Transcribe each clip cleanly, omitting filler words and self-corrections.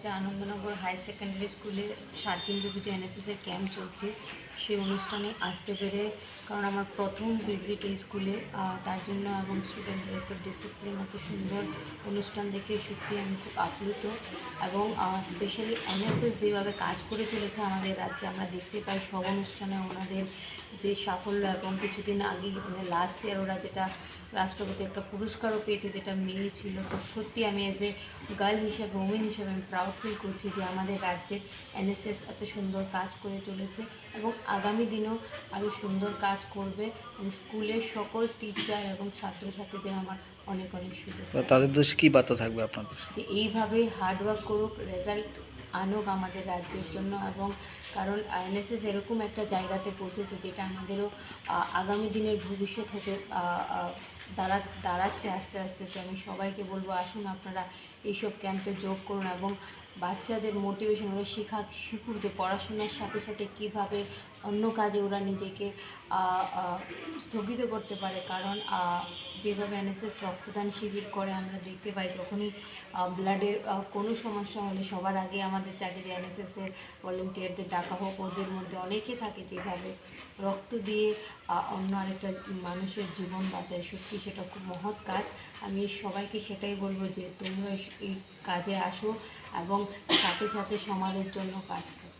হচ্ছে Anandanagar high secondary স্কুলে 7 দিনব্যাপী যে এনএসএসের ক্যাম্প চলছে সেই অনুষ্ঠানে আসতে পেরে, কারণ আমার প্রথম ভিজিট এই স্কুলে, তার জন্য এবং স্টুডেন্টদের এত ডিসিপ্লিন, এত সুন্দর অনুষ্ঠান দেখে সত্যি আমি খুব আপ্লুত। এবং স্পেশালি এনএসএস যেভাবে কাজ করে চলেছে আমাদের রাজ্যে, আমরা দেখতে পাই সব অনুষ্ঠানে ওনাদের যে সাফল্য। এবং কিছুদিন আগে মানে লাস্ট ইয়ার ওরা যেটা রাষ্ট্রপতি একটা পুরস্কারও পেয়েছে, যেটা মেয়ে ছিল। তো সত্যি আমি এজ এ গার্ল হিসেবে, ওমেন হিসেবে আমি প্রাউড ফিল করছি যে আমাদের রাজ্যে এনএসএস এত সুন্দর কাজ করে চলেছে এবং আগামী দিনেও আরও সুন্দর কাজ করবে। এবং স্কুলের সকল টিচার এবং ছাত্রছাত্রীদের আমার অনেক অনেক শুভেচ্ছা। তাদের দেশে কী বার্তা থাকবে আপনাদের? যে এইভাবেই হার্ডওয়ার্ক করুক, রেজাল্ট আনুক আমাদের রাজ্যের জন্য। এবং কারণ এনএসএস এরকম একটা জায়গাতে পৌঁছেছে যেটা আমাদেরও আগামী দিনের ভবিষ্যৎ হতে দাঁড়াচ্ছে আস্তে আস্তে। তো আমি সবাইকে বলবো, আসুন আপনারা এইসব ক্যাম্পে যোগ করুন এবং বাচ্চাদের মোটিভেশন ওরা শিখুক যে পড়াশোনার সাথে সাথে কীভাবে অন্য কাজে ওরা নিজেকে স্থগিত করতে পারে। কারণ যেভাবে এনএসএস রক্তদান শিবির করে আমরা দেখতে পাই, যখনই ব্লাডের কোনো সমস্যা হলে সবার আগে আমাদের চাকে যে এনএসএসের ভলেন্টিয়ারদের ডাকা হোক। ওদের মধ্যে অনেকে থাকে যেভাবে রক্ত দিয়ে অন্য আরেকটা মানুষের জীবন বাঁচায়। সত্যি সেটা খুব মহৎ কাজ। আমি সবাইকে সেটাই বলবো যে তোমরা এই কাজে আসো এবং সাথে সাথে সমাজের জন্য কাজ করো।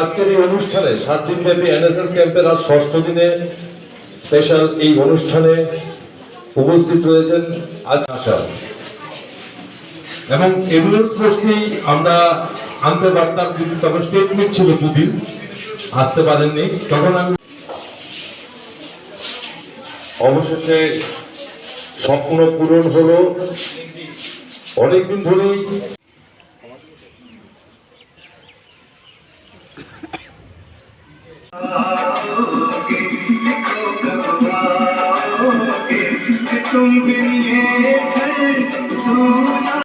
আজকের এই অনুষ্ঠানে 7 দিনব্যাপী এনএসএস ক্যাম্পের আজ 6ষ্ঠ দিনে স্পেশাল এই অনুষ্ঠানে উপস্থিত রয়েছেন আজ আশা এবং এম্বুলেন্স ফোর্সই আমরা আনতে পারতাম, কিন্তু তখন স্টেটমেন্ট ছিল 2 দিন আসতে পারেননি। তখন আমি অবশেষে স্বপ্ন পূরণ হলো। অনেকদিন ধরেই तुम बिन ये है सोना